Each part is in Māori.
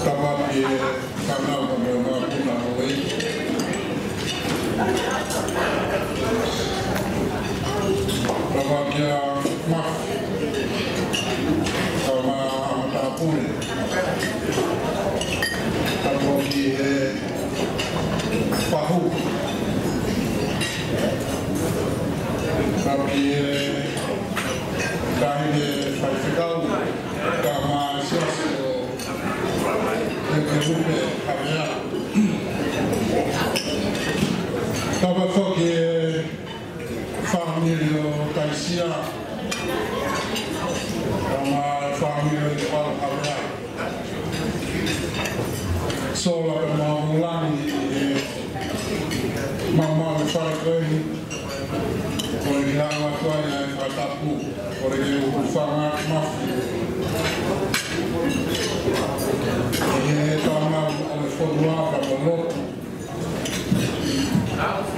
Tamat di kanal beberapa Punawi. Tamat yang mak sama Matapun. Tamat di Pahu. Tapi kami Faisal kama siasa Kebupe kaya. Kaba foki família Taisia, kama família de Palmeiras. Sola kemamulan mama fakai, orang yang tuanya kataku, orang yang ufanga mafi. Ini tanam oleh Fodua Kabalok,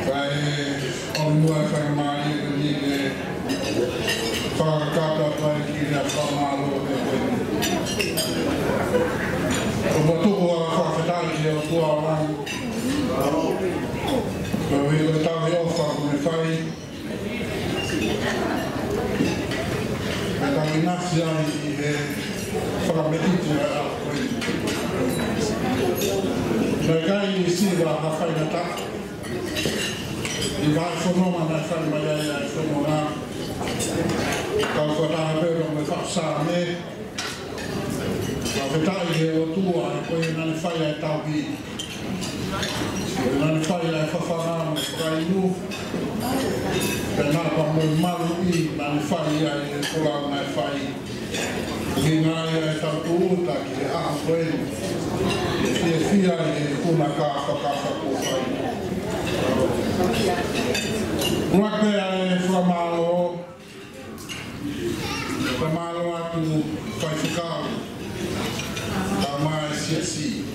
kayak orang yang mari ini kata kayak kira sama lo. Betul orang fakta dia tu orang, kalau kita tahu yang fakta kita minasnya ini fragmentu mereka ini sih lah apa yang tak dibahas semua mana sahaja yang semua kalau kita berdoa berfaksa ni kita ini tua kau yang nanti saya tahu nanti saya fafana kayu kenapa memalui nanti saya pulang nanti saya Hingga satu tak kira apa sia kuna kafa kufai. Waktu yang Flamalo waktu Faisal sama siasi.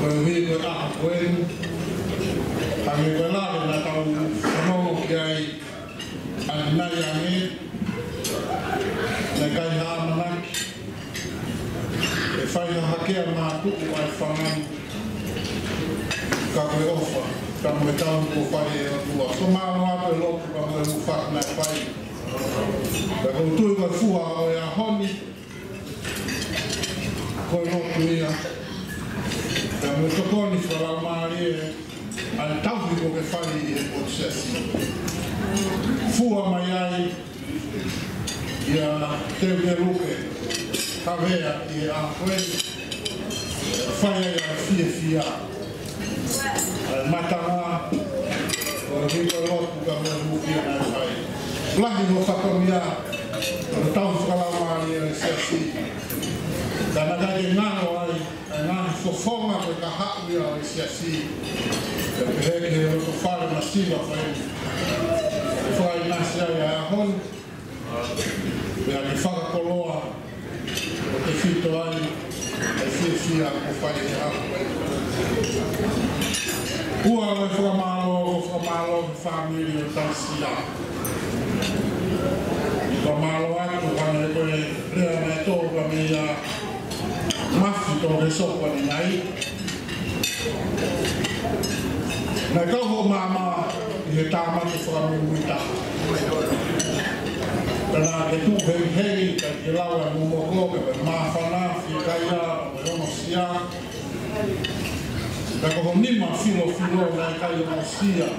Kami berakhir kami benar tahu semua kiai anak yang ini Nakai hamanak, fai hakia maku ai fangan kakwe ofa, kamu tahu ku fai tua. Semua apa lo kamu mufak na fai. Kalau tu ibu fua ya honi, kalau kuia, kamu tokoni kalau mari, al tahu ibu ke fai proses. Fua mayai. Ya teve lupe kavea e a kweli fanya ya fia matanga o rico lotu ka mo fia na fai lagi no fakomia tau skala mali sesi dana dai ngano ai ngano fofoma ko ka haklia sesi ke ko fare masiva fai nasia ya hon Yang faka koloa o te fito ai e fia ko fai apa. Ua le framalo família Taisia. Framalo atu kana ko rea mai to ka mia mafi to le sopa ni nai. Na ka ho mama he tama te framalo muita. Karena itu hei ke lawan mumoko ke mafana fikaya romosia dan kalau ni mafilo na kaya romosia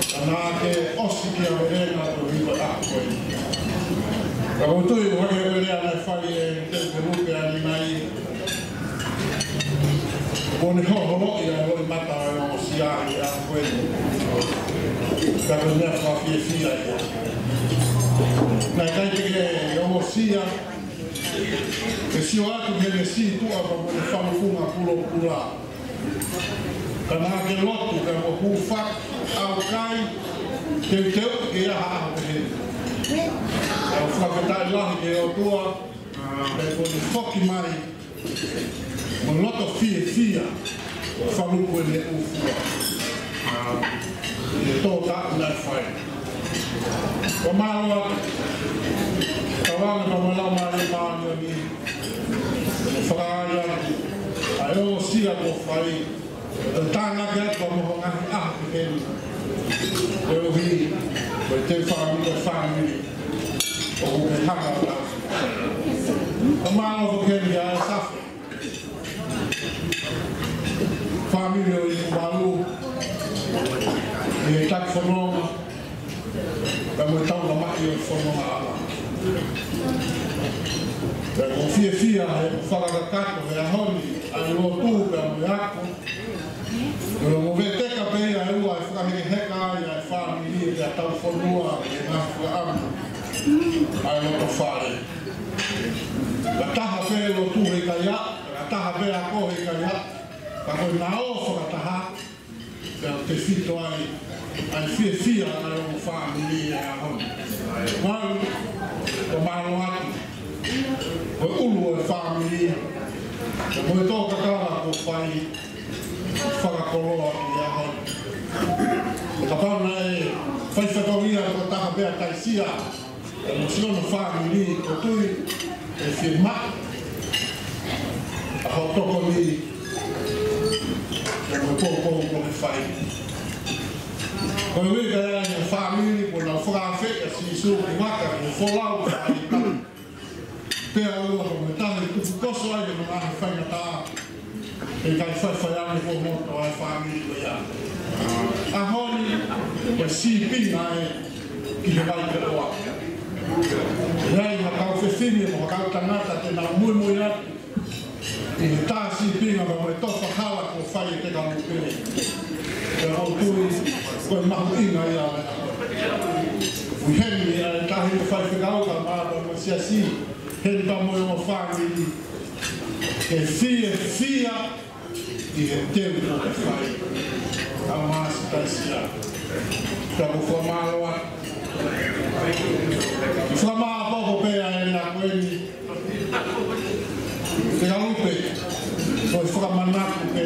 karena ke osiki averena to riba akwe kalau tu yang averena na fali ke grupo ani mai bone ho ya lo mata romosia ya akwe kalau ni afafi fila ya na kai ke romosia ke si watu hele si tu apa boleh famu pula karena ke lotu ke mo fak au kai ke ya ha ke au fakata lah ke tua ke boleh foki mai mo loto fia famu ko le ufua to ta na fai Pemalo, kawan pemalo mari mari ni sia ko fai tanga ke ko mo nga ke o vi ko te family o ke hanga o ma o ke ya sa family o balu e tak fono da mo tau la mai o fono ala o fia whakakakato e ahoni ai o tūpea mo ako o mo vete ka pēia e ua e whakaheke heka ai ai whāmiri e a tau whanua e ngā whaamu ai o to whare la taha pēe o tū he kai a la taha pēe a ko he kai a ka koe nā o whakataha e te whito ai fia ai o whāmiri e ahoni mau o malo atu o ulu e whamiri, e moe tōka kawa ko whai whakakoloa ki a hoi. E ka pauna e whai whakauia ko taha bea kaisia, e mo siona whamiri ko tui e whima. A ho toko ni e moe pōpō ko ke whai. Ko e wika ea ni whamiri ko na whakawhi e si su ki waka ki wholau whai tamu. Pea ua ko me tahe tupu koso ai me ngahi whainga tā e kai whaiwhaiani ko moto ai whamiri ko ia. A honi e si pinga e ki he vai te oa. Rei hakau whewhini mo hakau tangata te nā mui atu i he tā si pinga ma moe tofa hawa ko whai e te ka mupere. E hau tui ko e mahu inga ia me ui heni e tahi e whai whikauka maa ma sia si hei pa moe o whāngi e fia i he teu o te whai a māsi taisia ka ko whamāloa whamā popo pēa e nā koeni te galupe ko e whamanaku pe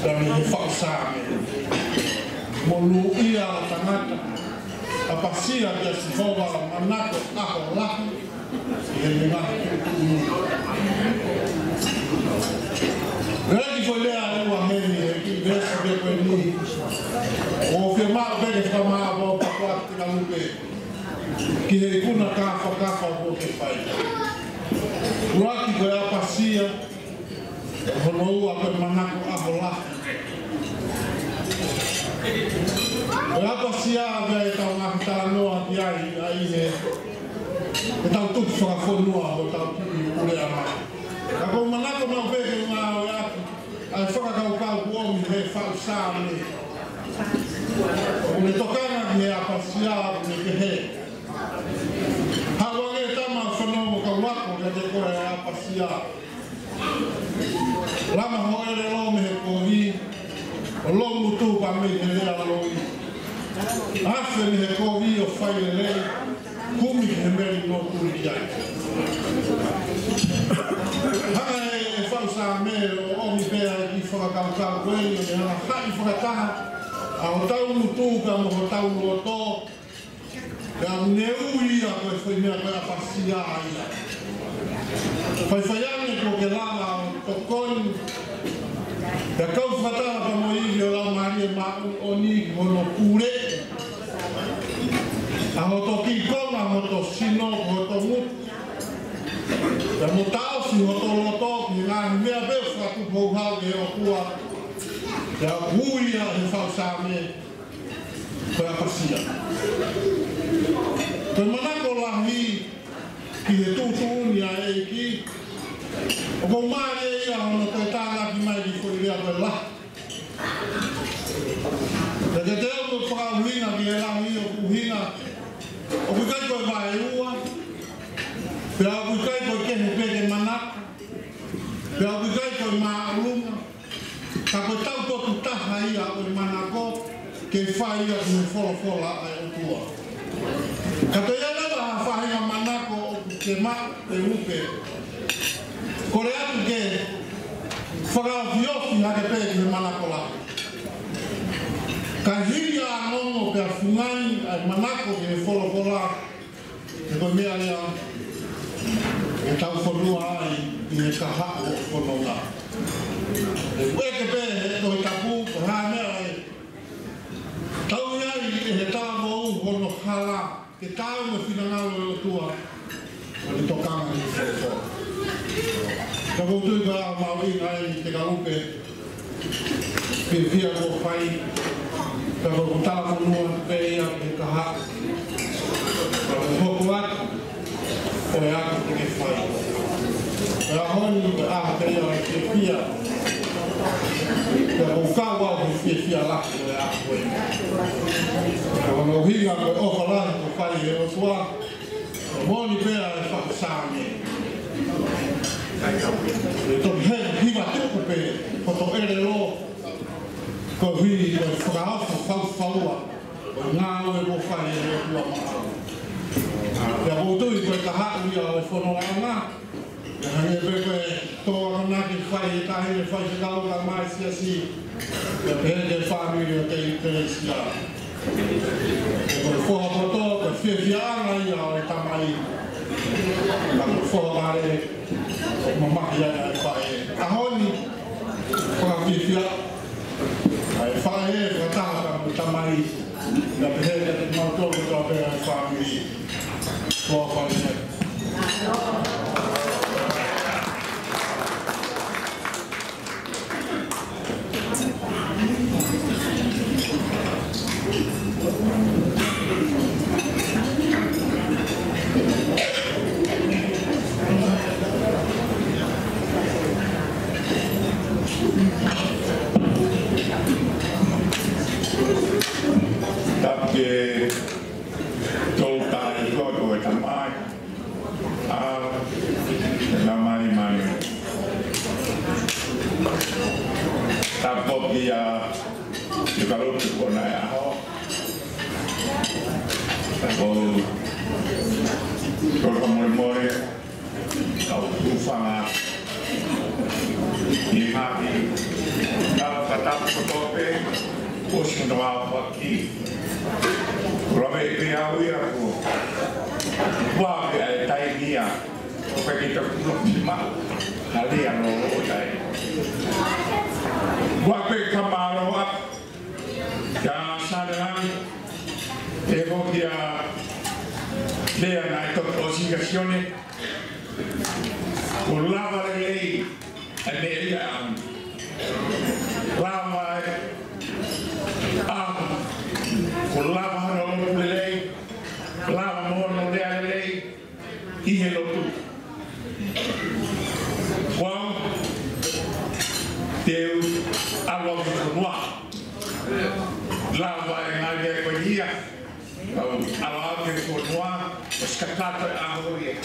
tani he whausāme mo lu ia a tangata a pasia kia si whaua manako ako lahi Reki foi lea ua meni e ki vesa de koe ni o whiamao peke whamao o pakuati ka lupe ki he kuna kafa o ke whai. Uraki koe a pasia hono ua koe manako aho lahi. Koe a pasia vea e tau ngahi tānoa ki ai he e tau tuku whakawhonua o tau tuku ure a mai. Ka kou manako mau peke ngā o atu, ai whakakaukau kuomi he whausāme. O me tokanga ki he apasia o me ke he. Hawange e tama whanomo ka wako ka te koe e apasia. Lama hoere lo me he kohi, o longu tūpa me he lea loi. Afe me he kohi o whai e lei, kumi he meri no kuri ki ai. Hanga e whausāme o omi pēa ki whakakaukau koe o me hana hai whakataha a o taunu tūka mo ho taunu o tō e a neui a koe whai mea koe a pasia ia. Whaiwhaiane ko ke lala o tokoni e a kau whataha pa mo iwi o lau maria maun o ni ki hono kure a ho to ki kona ho to sino ho to mutu e mo tau si ho to loto ki ngā mea beo whatu pouhau ke o kua e a huia he whausāme koe a pasia. Koe manako lahi ki he tūtūni a e ki o kou maare ia hono koe tāna ki mai ki koe rea koe lahi. E te teo koe whakauhinga ki e lahi o kuhinga o kui kai koe vae ua, pea o kui kai koe kehe peke manaka, pea o kui kai koe maarunga, ka koe tau totu taha ia koe manako, ke whai ia koe whola ai o tua. Ka te ia lewa ha whahinga manako o ke ma te upe, kore atu ke whakawhiofi hake peke manako la. Ka hiri a ngongo pe a fungai ai manako ke whola, e koe mea lea e tau whanua ai i e kaha o whanonga. E koe ke pē he toi tapu, ko hānea e tau iai e he tā mou hono hala, ke tāu me whinangalo e o tua, o ni tokanga ni whanau. Ka koutu i kā mau inga i te kaupe, ke whia ko whai, ka koutu tāpu nua pe ia ke kaha, ka hoko atu, o e atu ke whai. Ka honi ke aha te ia ke whia, ka koukawa o ke whia laki o e atu e. Ka hono hinga ko e ofa lahi ko whai e o tua, ka moni pēra e whakasāne. E toki he hiwa tuku pē, ko to ere lo, ko hui ko e whakahawha whaua, o ngā ue ko whai e o tua maa. Pea koutu i koe kahaku ia o e whanora ngā, e hange pepe toa kanaki whai e tahi e whai se kauka mai sia si, e peheke whamiri o te sia. E koe whoha poto, koe whiawhianga ia o e tamai, ka koe whoha mare, mamaki ai e whai e. Ahoni, whakawhiwhia, ai whai e whakatahaka mo tamai, na peheke te mautoko toa pēra e whamiri. Boa whai e. Takie tolta i kogo e tamai, na mani. Tapoki a yukarutu kona e aho. Tako tolka mori, kau ufanga, i haki, kau katapu kotope, osi no awaki. Kurawe i pe au ia ko wape ai tai nia o pe ki te kulopima halia no o tai wape kamaro ap ka sadarani e voki a lea na e toki osigacione o lava le lei e me ia am lava am ko lava hano o lei, lava mono lea lei, i he lotu. Wau, teu awa whanua. Lava e ngā lea koe ia, awa ake whanua, o skakata e aho ia.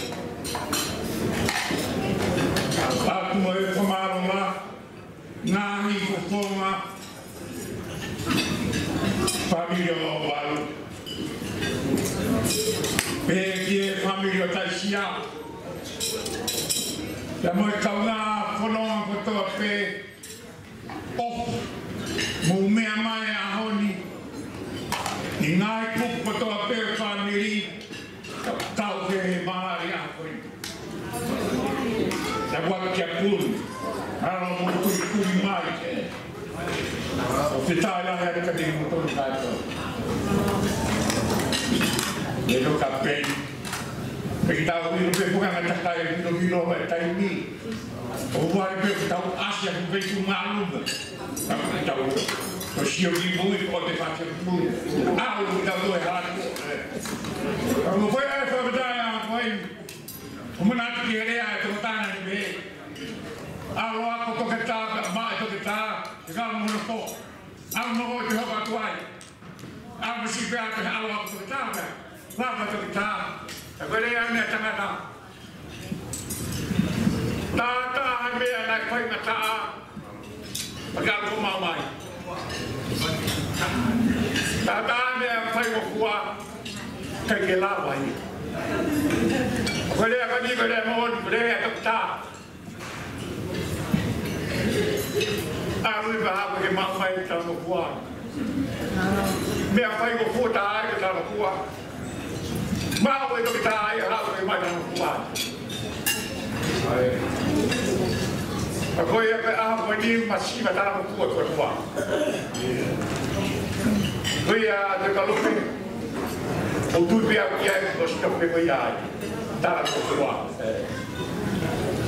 Aku mo e whamaro la, ngāhi whawhonga, familia o walu. Pekie familia taisia. La mo kauna fonoa kotoa pe op mo mea mai a honi. Ni ngai kup kotoa pe family tau ke maari a honi. La wakia pun. Alo mo kui mai ke. O te tāia hea ka te motoru kātou. E no ka peni. Peki tau iro pe pukanga takai iro milo e tai mi. O wai pe tau asia ku veitu maaluma. Tau o sio ki mui o te whake pū. Au ki tau doe hāku. O whai ai whakatai a whai. O mana atu ki rea e tō tāna ni me. Alo ako toke tā, mai toke tā. E kala muna po. Alo mo te hoka atu ai. Alo si pēa te alo ako toke tā pēa. Lava toke tā. E koe rea mea tangata. Tā hai mea nai whainga tā. Paka ko mau mai. Tā mea whainga kua. Kai ke lawa i. Koe rea kani, koe rea mohoni, koe rea toke tā. Arui bahawa ke mawhai tāma kua. Mea whai ko kua ai ke tāma kua. Mawa i toki tā ai hawa ke mai tāma kua. Koi e pe aha koe ni masiva tala mo kua kua kua. Koi a te kalupe. O tui pe au kia e kosi ka pe koi ai. Tala kua kua.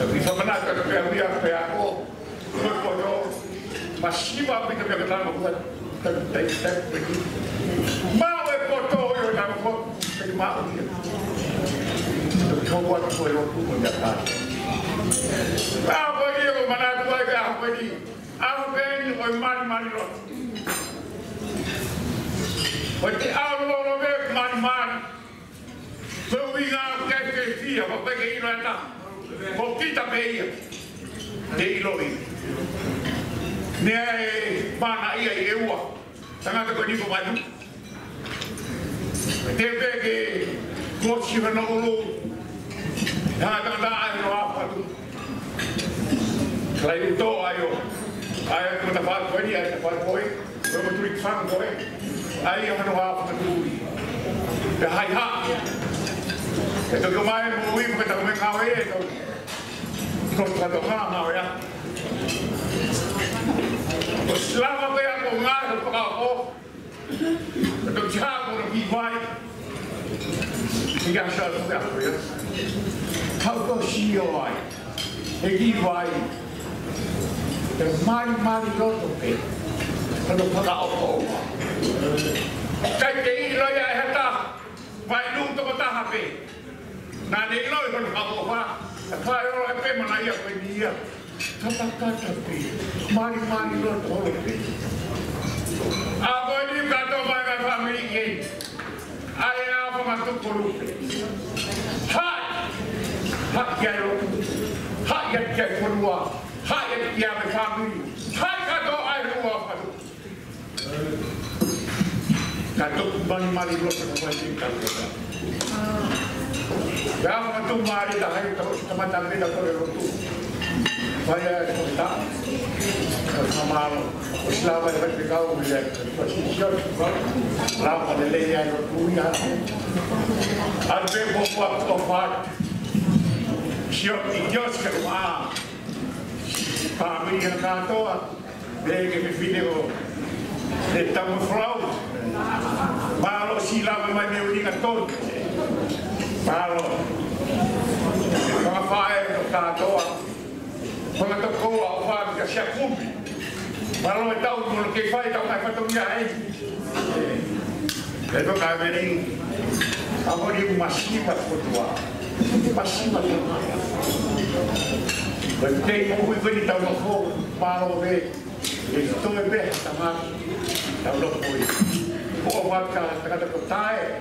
Ki whamana ka pe au ia pe a ko. Koi kua kua. Masiva pe ka pe a tala mo kua. Mau e poto o i tala mo kua. Pe mau ia. Kau buat kau yang tu menjadi. Apa dia kau mana tu lagi apa ni? Apa ni kau mari lo? Berarti Allah lo mari. Kau ingat ke dia apa pergi ilo ata? Kau kita pergi. Dia ilo ini. Ni mana ia ewa? Sangat kau ni kau maju. Dia pergi. Kau siapa nak ulu? Hãy subscribe cho kênh Ghiền Mì Gõ để không bỏ lỡ những video hấp dẫn. How does she oi? Egi vai. Te mari roto pe. Kano paka o. Kai te i loia e hata. Vai nu to mata hape. Na ne loi kon pa ko fa. Fa ro e pe mana ia pe dia. Tata pe. Mari roto pe. A go ni ka to vai ka family ke. Ai a fa ma to koru. Hak ya lo, hak ya kedua, hak ya kami, hak kado air luar padu. Kado mari lo sama cinta kita. Ya matu mari dah hari terus teman-teman kita terus tu. Saya kita sama Islam yang berkau bila posisi lama lelaki yang punya. Ada beberapa tempat. Siap ikhlas kerana kami yang kata dengan video tentang fraud, malu silam memang ni katon, malu apa yang kata pengatur kau apa yang siap kubi, malu tahu mula kefai tahu apa tu dia itu kami ni apa dia masih berdoa. Masih macam mana? Berarti mungkin beri tahu aku malu be, itu be sama tahu aku. Kau macam kata kutai,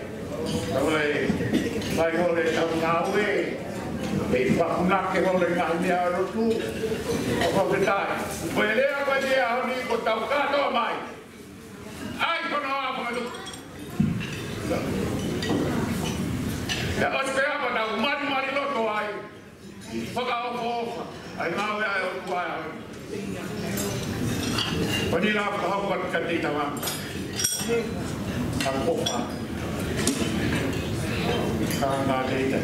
kalau lagi oleh tahu nawe, bakunak ke oleh ngahnya itu, apa kutai? Boleh apa dia hari kau tahu kata mai? Ai kau nak apa tu? Ya, orang kaya apa dah mari lo tu ay, pagkaw ko ay ngawe ay kuay. Panila kahapon kanita ma'am. Ang popa. Kang nakita.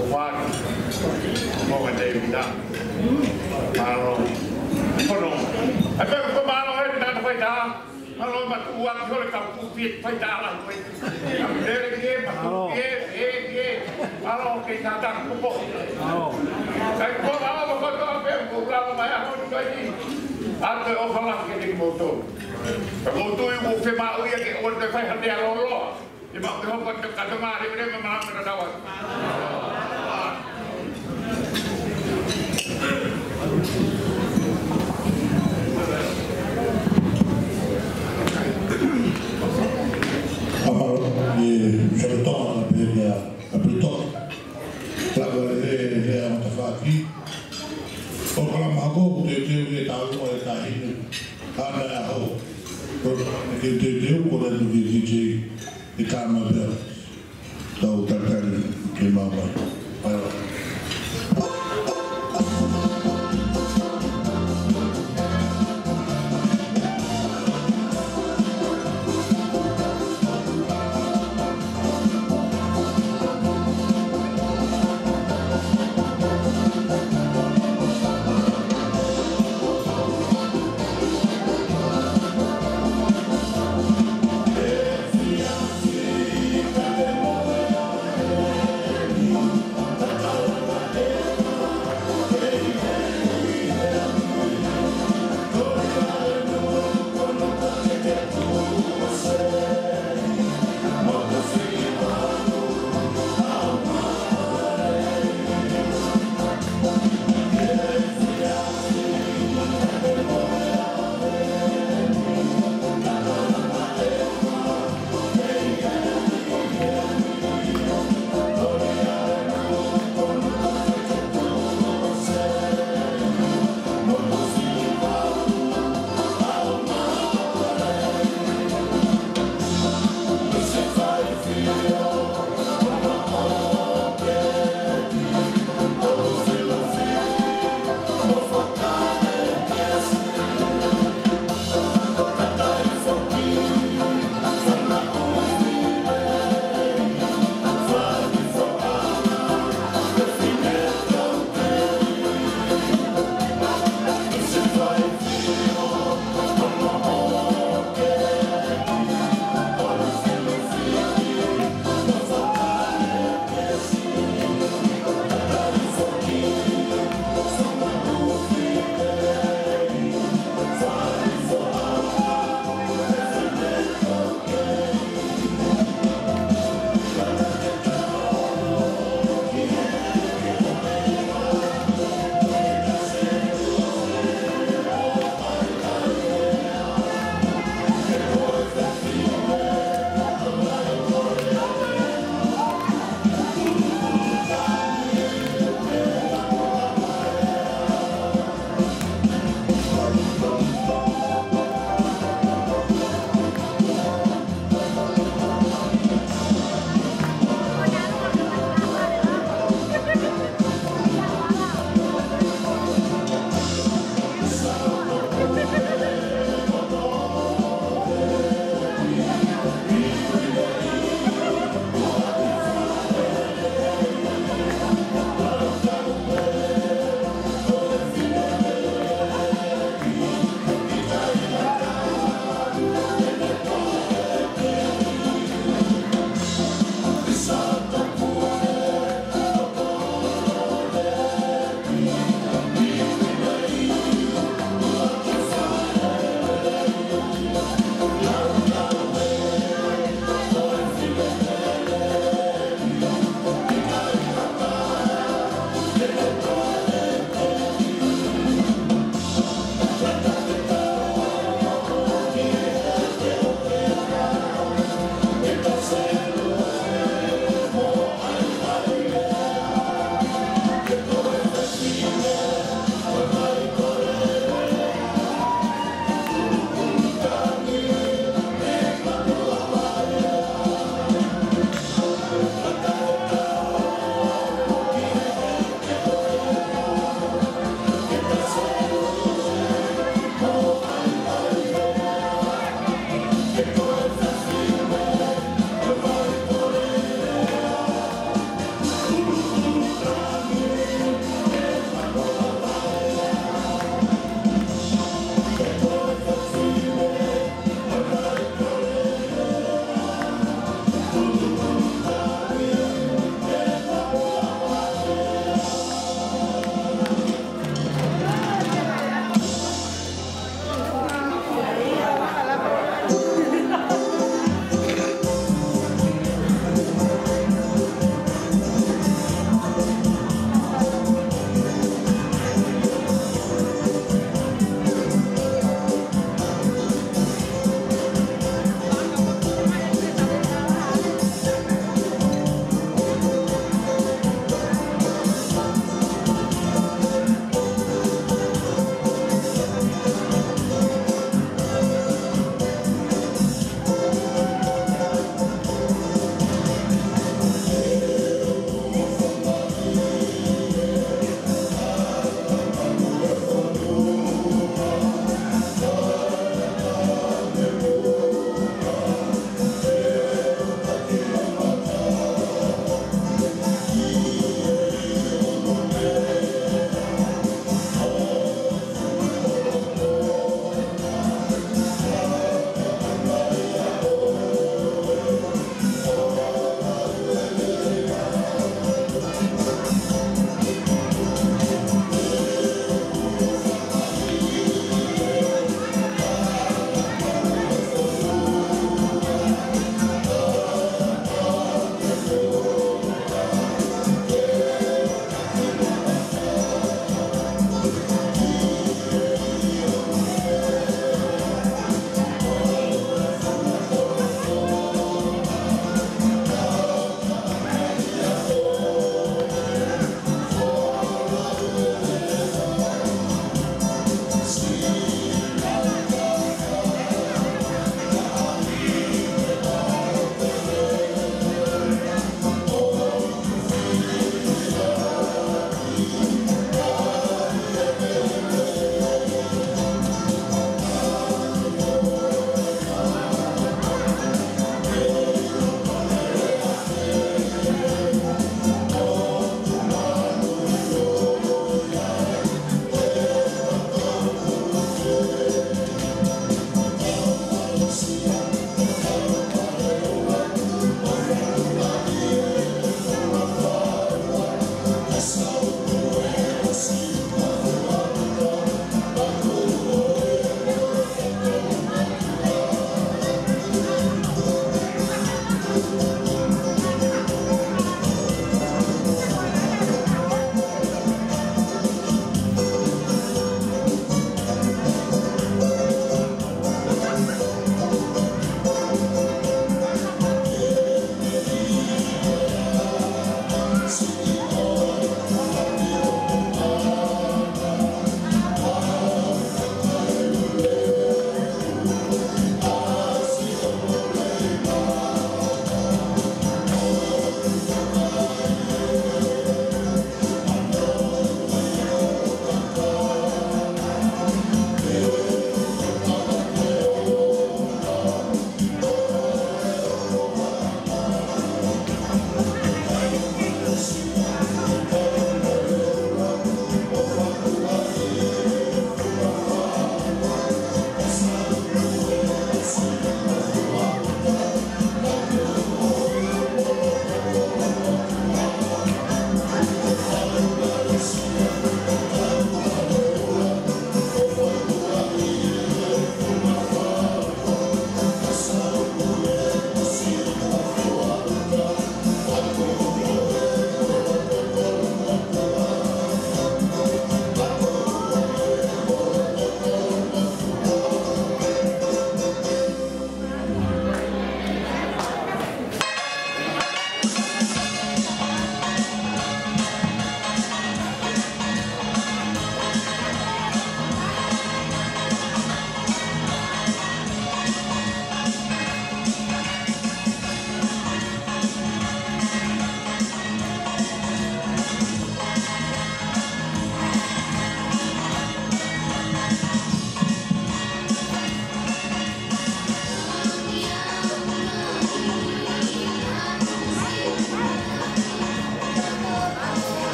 Owan. Mga Davida. Paro. Pano. Ay pero pamalo ay pinatapayta. Kalau matuang kalau kampung fit paydalan ko. Ang derege kalau kita datang pupuk. Kaya ko ako pero programa maya ko ni. Ate o falang ke moto. Moto yung ufema uya ke on de fay hande lolo. Di ba ko ko kaduma ri re mamam na dawat.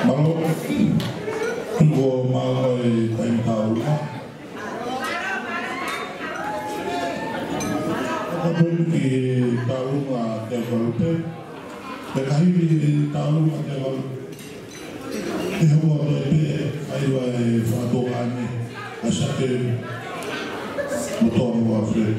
Malo, ko mai tai tau. Aku pergi tahu nggak dia berapa, tetapi tahu nggak dia berapa. Dia buat lebih, ayuh foto ani, asal motor waflet.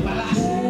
Palas.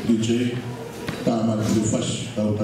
DJ, tama le fas tau